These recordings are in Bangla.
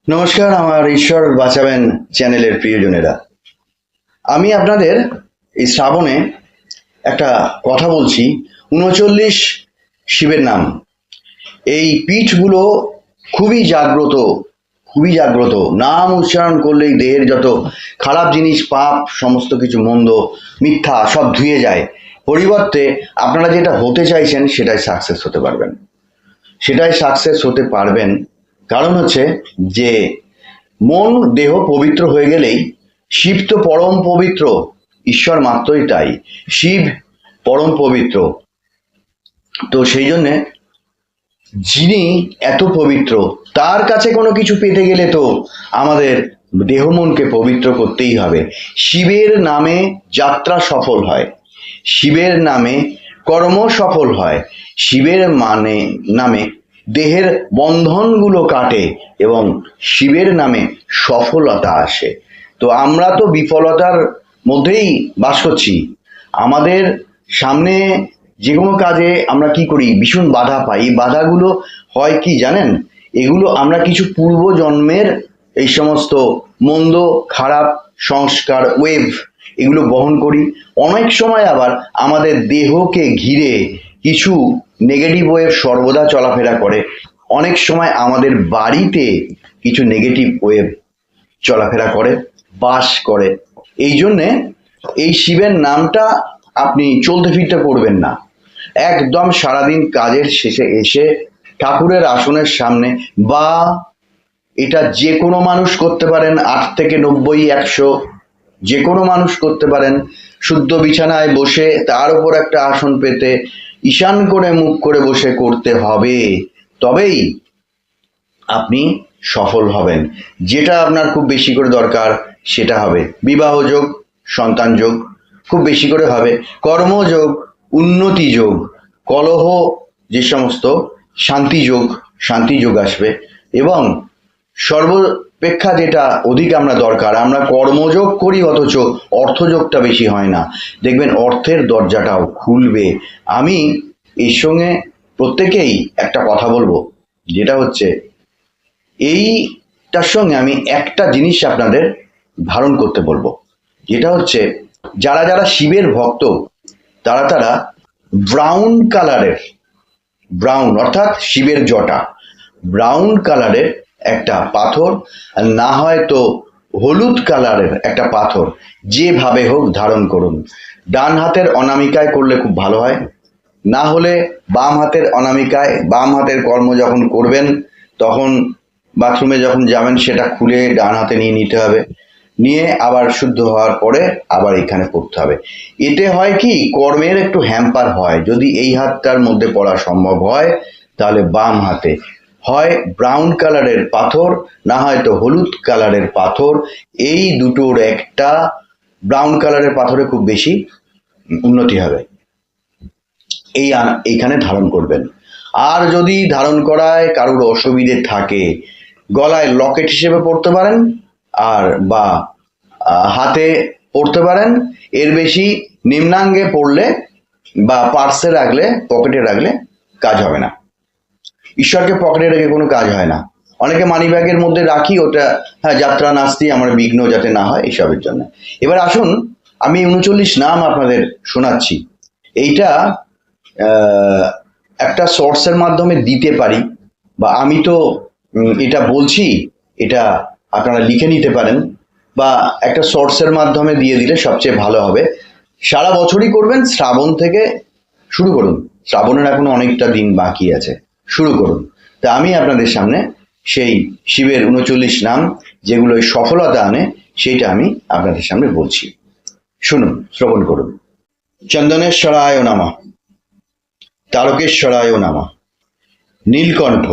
নমস্কার, আমার ঈশ্বর বাঁচাবেন চ্যানেলের প্রিয়জনেরা। আমি আপনাদের এই শ্রাবণে একটা কথা বলছি। ৩৯ শিবের নাম। এই পীঠগুলো খুবই জাগ্রত, খুবই জাগ্রত। নাম উচ্চারণ করলেই দেহের যত খারাপ জিনিস, পাপ, সমস্ত কিছু মন্দ, মিথ্যা সব ধুয়ে যায়। পরিবর্তে আপনারা যেটা হতে চাইছেন সেটাই সাকসেস হতে পারবেন, সেটাই সাকসেস হতে পারবেন। কারণ হচ্ছে যে মন দেহ পবিত্র হয়ে গেলেই, শিব তো পরম পবিত্র, ঈশ্বর মাত্রই তাই, শিব পরম পবিত্র। তো সেই জন্যে যিনি এত পবিত্র, তার কাছে কোনো কিছু পেতে গেলে তো আমাদের দেহ মনকে পবিত্র করতেই হবে। শিবের নামে যাত্রা সফল হয়, শিবের নামে কর্ম সফল হয়, শিবের নামে দেহের বন্ধনগুলো কাটে এবং শিবের নামে সফলতা আসে। তো আমরা তো বিফলতার মধ্যেই বাস করছি। আমাদের সামনে যে কোনো কাজে আমরা কি করি, ভীষণ বাধা পাই। এই বাধাগুলো হয় কি জানেন? এগুলো আমরা কিছু পূর্ব জন্মের এই সমস্ত মন্দ খারাপ সংস্কার ওয়েভ এগুলো বহন করি। অনেক সময় আবার আমাদের দেহকে ঘিরে কিছু নেগেটিভ ওয়েভ সর্বদা চলাফেরা করে। অনেক সময় আমাদের বাড়িতে কিছু নেগেটিভ ওয়েভ চলাফেরা করে, বাস করে। এই জন্যে এই শিবের নামটা আপনি চলতে ফিরতে করবেন না। একদম সারাদিন কাজের শেষে এসে ঠাকুরের আসনের সামনে, বা এটা যে কোনো মানুষ করতে পারেন, ৮ থেকে ৯০, ১০০, যে কোনো মানুষ করতে পারেন। শুদ্ধ বিছানায় বসে তার উপর একটা আসন পেতে ঈশান করে মুখ করে বসে করতে হবে, তবেই আপনি সফল হবেন। যেটা আপনার খুব বেশি করে দরকার সেটা হবে বিবাহ যোগ, সন্তান যোগ খুব বেশি করে হবে, কর্মযোগ, উন্নতি যোগ, কলহ যে সমস্ত শান্তি যোগ আসবে। এবং সর্বাপেক্ষা যেটা অধিক আমরা দরকার, আমরা কর্মযোগ করি অথচ অর্থযোগটা বেশি হয় না। দেখবেন অর্থের দরজাটাও খুলবে। আমি এর সঙ্গে প্রত্যেকেই একটা কথা বলবো, যেটা হচ্ছে এইটার সঙ্গে আমি একটা জিনিস আপনাদের ধারণ করতে বলবো, যেটা হচ্ছে যারা যারা শিবের ভক্ত তারা ব্রাউন কালারের, ব্রাউন অর্থাৎ শিবের জটা, ব্রাউন কালারের একটা পাথর, না হয় তো হলুদ কালারের একটা পাথর, যেভাবে হোক ধারণ করুন। ডান হাতের অনামিকায় করলে খুব ভালো হয়, না হলে বাম হাতের অনামিকায়। বাম হাতের কর্ম যখন করবেন তখন বাথরুমে যখন যাবেন সেটা খুলে ডান হাতে নিয়ে নিতে হবে, নিয়ে আবার শুদ্ধ হওয়ার পরে আবার এখানে পড়তে হবে। এতে হয় কি, কর্মের একটু হ্যাম্পার হয়। যদি এই হাতটার মধ্যে পড়া সম্ভব হয় তাহলে বাম হাতে হয় ব্রাউন কালারের পাথর, না হয়তো হলুদ কালারের পাথর, এই দুটোর একটা। ব্রাউন কালারের পাথরে খুব বেশি উন্নতি হবে। এইখানে ধারণ করবেন। আর যদি ধারণ করায় কারোর অসুবিধে থাকে, গলায় লকেট হিসেবে পড়তে পারেন, আর বা হাতে পড়তে পারেন। এর বেশি নিম্নাঙ্গে পড়লে বা পার্সে রাখলে, পকেটে রাখলে কাজ হবে না। ঈশ্বরকে পকেটে রেখে কোনো কাজ হয় না। অনেকে মানি ব্যাগের মধ্যে রাখি, ওটা হ্যাঁ যাত্রা নাস্তি, আমার বিঘ্ন যাতে না হয় এইসবের জন্য। এবার আসুন, আমি ৩৯ নাম আপনাদের শোনাচ্ছি। এইটা একটা সোর্সের মাধ্যমে দিতে পারি, বা আমি তো এটা বলছি, এটা আপনারা লিখে নিতে পারেন, বা একটা সোর্সের মাধ্যমে দিয়ে দিলে সবচেয়ে ভালো হবে। সারা বছরই করবেন, শ্রাবণ থেকে শুরু করুন। শ্রাবণের এখনো অনেকটা দিন বাকি আছে, শুরু করুন। তা আমি আপনাদের সামনে সেই শিবের ৩৯ নাম যেগুলো সফলতা আনে, সেইটা আমি আপনাদের সামনে বলছি। শুনুন, শ্রবণ করুন। চন্দনেশ্বরায় নমঃ, তারকেশ্বরায় নমঃ, নীলকণ্ঠ,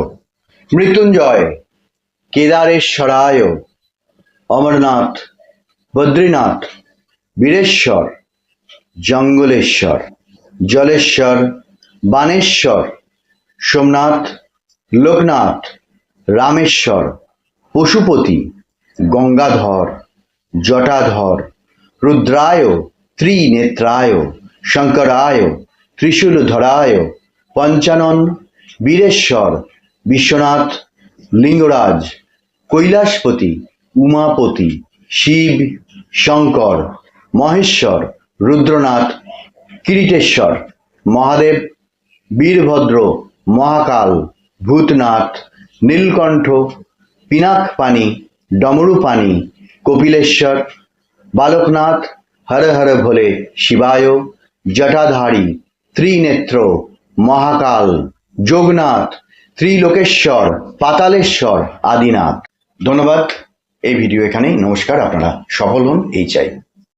মৃত্যুঞ্জয়, কেদারেশ্বরায়, অমরনাথ, বদ্রীনাথ, বীরেশ্বর, জঙ্গলেশ্বর, জলেশ্বর, বানেশ্বর, সোমনাথ, লোকনাথ, রামেশ্বর, পশুপতি, গঙ্গাধর, জটাধর, রুদ্রায়, ত্রিনেত্রায়, শঙ্করায়, ত্রিশূলধরায়, পঞ্চানন, বীরেশ্বর, বিশ্বনাথ, লিঙ্গরাজ, কৈলাসপতি, উমাপতি, শিব, শঙ্কর, মহেশ্বর, রুদ্রনাথ, কিরিটেশ্বর, মহাদেব, বীরভদ্র, মহাকাল, ভূতনাথ, নীলকণ্ঠ, পিনাকপানি, ডমরুপানি, কপিলেশ্বর, বালকনাথ, হর হর ভোলে শিবায়, জটাধারী, ত্রিনেত্র, মহাকাল, যোগনাথ, ত্রিলোকেশ্বর, পাতালেশ্বর, আদিনাথ। ধন্যবাদ। এই ভিডিও এখানেই। নমস্কার। আপনারা সফল হন এই চাই।